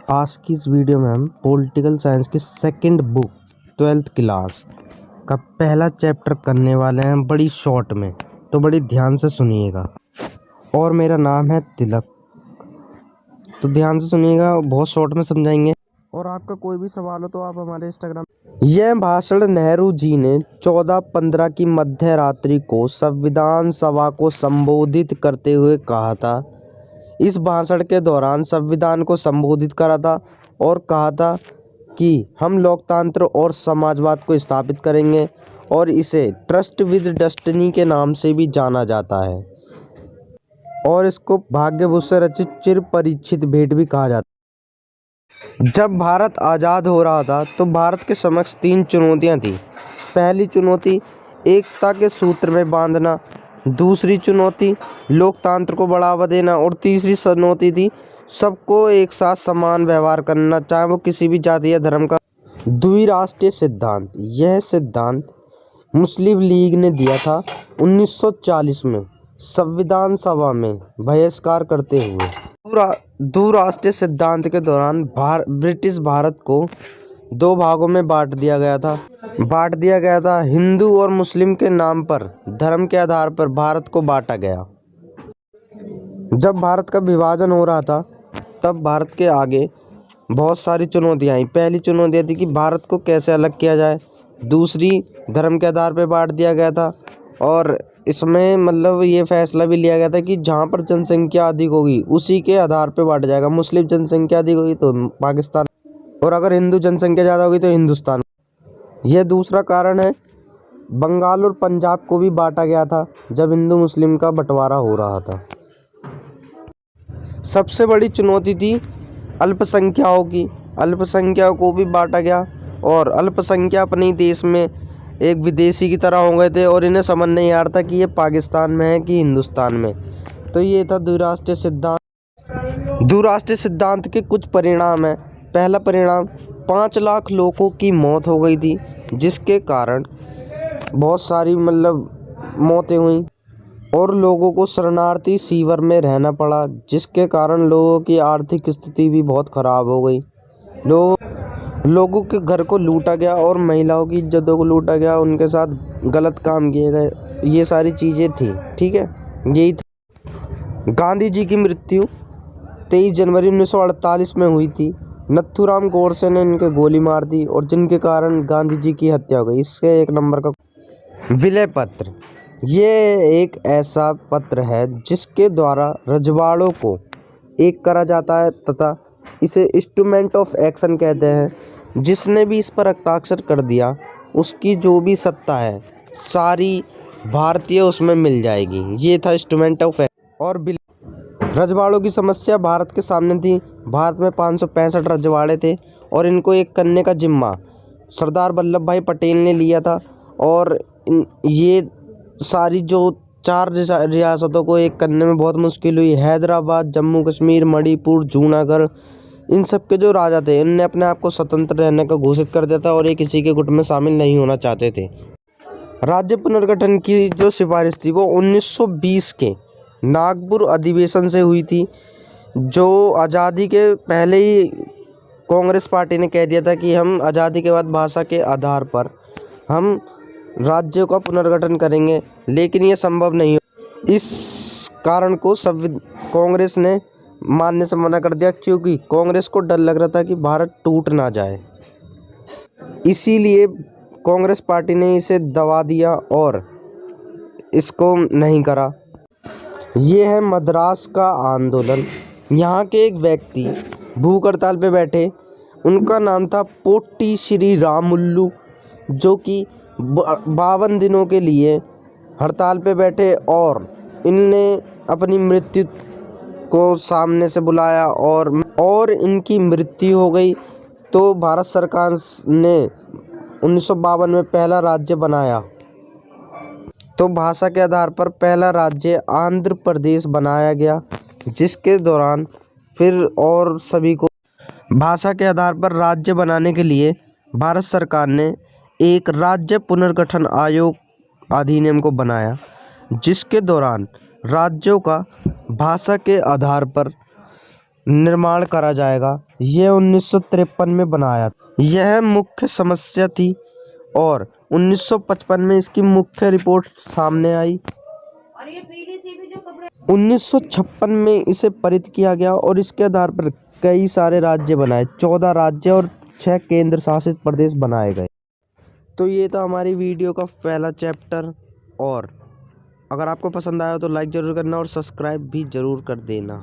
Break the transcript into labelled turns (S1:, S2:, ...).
S1: आज की इस वीडियो में हम पॉलिटिकल साइंस की सेकंड बुक 12th क्लास का पहला चैप्टर करने वाले हैं बड़ी शॉर्ट में, तो बड़ी ध्यान से सुनिएगा। और मेरा नाम है तिलक, तो ध्यान से सुनिएगा, बहुत शॉर्ट में समझाएंगे। और आपका कोई भी सवाल हो तो आप हमारे इंस्टाग्राम। यह भाषण नेहरू जी ने 14-15 की मध्य रात्रि को संविधान सभा को संबोधित करते हुए कहा था। इस भाषण के दौरान संविधान को संबोधित करा था और कहा था कि हम लोकतंत्र और समाजवाद को स्थापित करेंगे और इसे ट्रस्ट विद डेस्टिनी के नाम से भी जाना जाता है और इसको भाग्यवश से रचित चिर परीक्षित भेंट भी कहा जाता है। जब भारत आज़ाद हो रहा था तो भारत के समक्ष 3 चुनौतियां थी। पहली चुनौती एकता के सूत्र में बांधना, दूसरी चुनौती लोकतंत्र को बढ़ावा देना और तीसरी चुनौती थी सबको एक साथ समान व्यवहार करना, चाहे वो किसी भी जाति या धर्म का। द्विराष्ट्रीय सिद्धांत, यह सिद्धांत मुस्लिम लीग ने दिया था 1940 में संविधान सभा में बहिष्कार करते हुए। द्विराष्ट्रीय सिद्धांत के दौरान ब्रिटिश भारत को 2 भागों में बांट दिया गया था। हिंदू और मुस्लिम के नाम पर धर्म के आधार पर भारत को बांटा गया। जब भारत का विभाजन हो रहा था तब भारत के आगे बहुत सारी चुनौतियां आई। पहली चुनौती थी कि भारत को कैसे अलग किया जाए, दूसरी धर्म के आधार पर बांट दिया गया था और इसमें मतलब ये फैसला भी लिया गया था कि जहाँ पर जनसंख्या अधिक होगी उसी के आधार पर बांटा जाएगा। मुस्लिम जनसंख्या अधिक होगी तो पाकिस्तान, और अगर हिंदू जनसंख्या ज़्यादा होगी तो हिंदुस्तान। यह दूसरा कारण है। बंगाल और पंजाब को भी बांटा गया था जब हिंदू मुस्लिम का बंटवारा हो रहा था। सबसे बड़ी चुनौती थी अल्पसंख्याओं की। अल्पसंख्याओं को भी बांटा गया और अल्पसंख्या अपने ही देश में एक विदेशी की तरह हो गए थे और इन्हें समझ नहीं आ रहा था कि ये पाकिस्तान में है कि हिंदुस्तान में। तो ये था द्विराष्ट्रीय सिद्धांत। द्विराष्ट्रीय सिद्धांत के कुछ परिणाम हैं। पहला परिणाम 5 लाख लोगों की मौत हो गई थी, जिसके कारण बहुत सारी मौतें हुई और लोगों को शरणार्थी शिविर में रहना पड़ा, जिसके कारण लोगों की आर्थिक स्थिति भी बहुत ख़राब हो गई। लोगों के घर को लूटा गया और महिलाओं की इज्जतों को लूटा गया, उनके साथ गलत काम किए गए। ये सारी चीज़ें थी, ठीक है। यही था। गांधी जी की मृत्यु 23 जनवरी 1948 में हुई थी। नथुराम गोडसे ने इनके गोली मार दी और जिनके कारण गांधी जी की हत्या हो गई। इसके 1 नंबर का विलय पत्र, ये एक ऐसा पत्र है जिसके द्वारा रजवाड़ों को एक करा जाता है तथा इसे इंस्ट्रूमेंट ऑफ एक्शन कहते हैं। जिसने भी इस पर हस्ताक्षर कर दिया उसकी जो भी सत्ता है सारी भारतीय उसमें मिल जाएगी। ये था इंस्ट्रूमेंट ऑफ एक्शन। और रजवाड़ों की समस्या भारत के सामने थी। भारत में 565 रजवाड़े थे और इनको एक करने का जिम्मा सरदार वल्लभ भाई पटेल ने लिया था। और ये सारी जो 4 रियासतों को एक करने में बहुत मुश्किल हुई। हैदराबाद, जम्मू कश्मीर, मणिपुर, जूनागढ़, इन सब के जो राजा थे इनने अपने आप को स्वतंत्र रहने का घोषित कर दिया था और ये किसी के गुट में शामिल नहीं होना चाहते थे। राज्य पुनर्गठन की जो सिफारिश थी वो 1920 के नागपुर अधिवेशन से हुई थी, जो आज़ादी के पहले ही कांग्रेस पार्टी ने कह दिया था कि हम आज़ादी के बाद भाषा के आधार पर हम राज्यों का पुनर्गठन करेंगे, लेकिन ये संभव नहीं हो। इस कारण को कांग्रेस ने मानने से मना कर दिया, क्योंकि कांग्रेस को डर लग रहा था कि भारत टूट ना जाए। इसीलिए कांग्रेस पार्टी ने इसे दबा दिया और इसको नहीं करा। ये है मद्रास का आंदोलन। यहाँ के एक व्यक्ति भूख हड़ताल पे बैठे, उनका नाम था पोट्टी श्री रामुल्लू, जो कि 52 दिनों के लिए हड़ताल पे बैठे और इनने अपनी मृत्यु को सामने से बुलाया और इनकी मृत्यु हो गई। तो भारत सरकार ने 1952 में पहला राज्य बनाया। तो भाषा के आधार पर पहला राज्य आंध्र प्रदेश बनाया गया, जिसके दौरान फिर और सभी को भाषा के आधार पर राज्य बनाने के लिए भारत सरकार ने एक राज्य पुनर्गठन आयोग अधिनियम को बनाया, जिसके दौरान राज्यों का भाषा के आधार पर निर्माण करा जाएगा। यह 1953 में बनाया। यह मुख्य समस्या थी और 1955 में इसकी मुख्य रिपोर्ट सामने आई। 1956 में इसे पारित किया गया और इसके आधार पर कई सारे राज्य बनाए, 14 राज्य और 6 केंद्र शासित प्रदेश बनाए गए। तो ये था हमारी वीडियो का पहला चैप्टर, और अगर आपको पसंद आया तो लाइक ज़रूर करना और सब्सक्राइब भी ज़रूर कर देना।